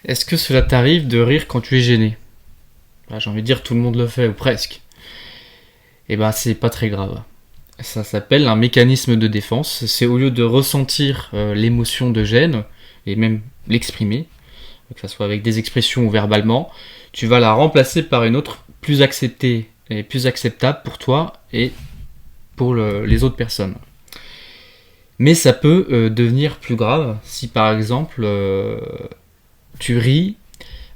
Est-ce que cela t'arrive de rire quand tu es gêné? J'ai envie de dire tout le monde le fait, ou presque. Et c'est pas très grave. Ça s'appelle un mécanisme de défense. C'est au lieu de ressentir l'émotion de gêne, et même l'exprimer, que ce soit avec des expressions ou verbalement, tu vas la remplacer par une autre plus acceptée et plus acceptable pour toi et pour les autres personnes. Mais ça peut devenir plus grave si par exemple tu ris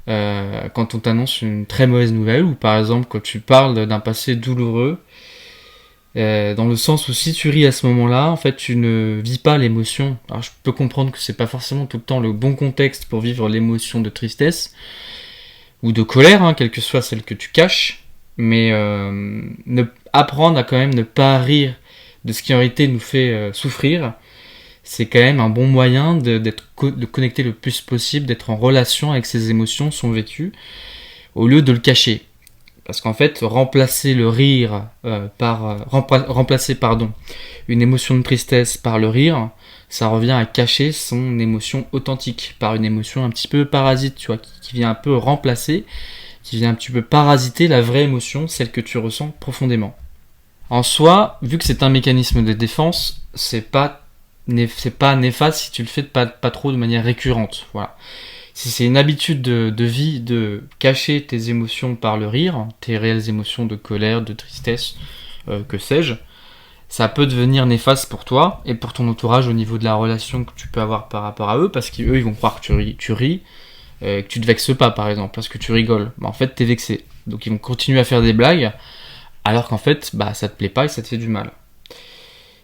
quand on t'annonce une très mauvaise nouvelle, ou par exemple quand tu parles d'un passé douloureux, dans le sens où si tu ris à ce moment-là, en fait tu ne vis pas l'émotion. Alors je peux comprendre que c'est pas forcément tout le temps le bon contexte pour vivre l'émotion de tristesse ou de colère, quelle que soit celle que tu caches, mais apprendre à quand même ne pas rire de ce qui en réalité nous fait souffrir, c'est quand même un bon moyen de connecter le plus possible, d'être en relation avec ses émotions, son vécu, au lieu de le cacher. Parce qu'en fait, remplacer le rire remplacer une émotion de tristesse par le rire, ça revient à cacher son émotion authentique par une émotion un petit peu parasite, tu vois, qui vient un peu remplacer, qui vient un petit peu parasiter la vraie émotion, celle que tu ressens profondément. En soi, vu que c'est un mécanisme de défense, c'est pas néfaste si tu le fais pas trop de manière récurrente. Voilà. Si c'est une habitude de vie de cacher tes émotions par le rire, tes réelles émotions de colère, de tristesse, que sais-je, ça peut devenir néfaste pour toi et pour ton entourage au niveau de la relation que tu peux avoir par rapport à eux, parce qu'eux ils vont croire que tu ris, que tu te vexes pas par exemple, parce que tu rigoles. En fait t'es vexé. Donc ils vont continuer à faire des blagues, alors qu'en fait ça te plaît pas et ça te fait du mal.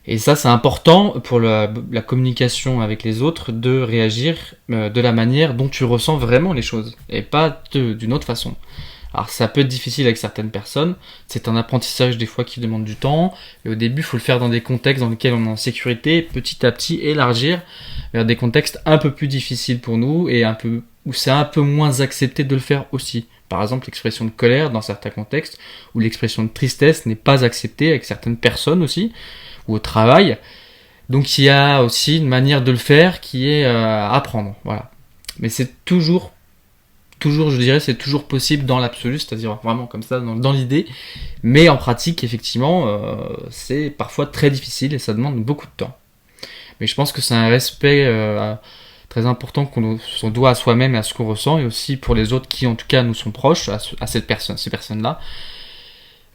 Et ça, c'est important pour la communication avec les autres, de réagir de la manière dont tu ressens vraiment les choses, et pas d'une autre façon. Alors ça peut être difficile avec certaines personnes, c'est un apprentissage des fois qui demande du temps, et au début il faut le faire dans des contextes dans lesquels on est en sécurité, petit à petit élargir vers des contextes un peu plus difficiles pour nous, et où c'est un peu moins accepté de le faire aussi. Par exemple, l'expression de colère dans certains contextes, ou l'expression de tristesse n'est pas acceptée avec certaines personnes aussi, ou au travail. Donc il y a aussi une manière de le faire qui est à apprendre. Voilà. Mais c'est toujours, je dirais, c'est toujours possible dans l'absolu, c'est-à-dire vraiment comme ça, dans l'idée. Mais en pratique, effectivement, c'est parfois très difficile et ça demande beaucoup de temps. Mais je pense que c'est un respect très important qu'on doit à soi-même et à ce qu'on ressent, et aussi pour les autres qui en tout cas nous sont proches, à ces personnes-là.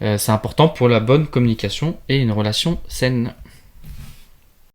C'est important pour la bonne communication et une relation saine.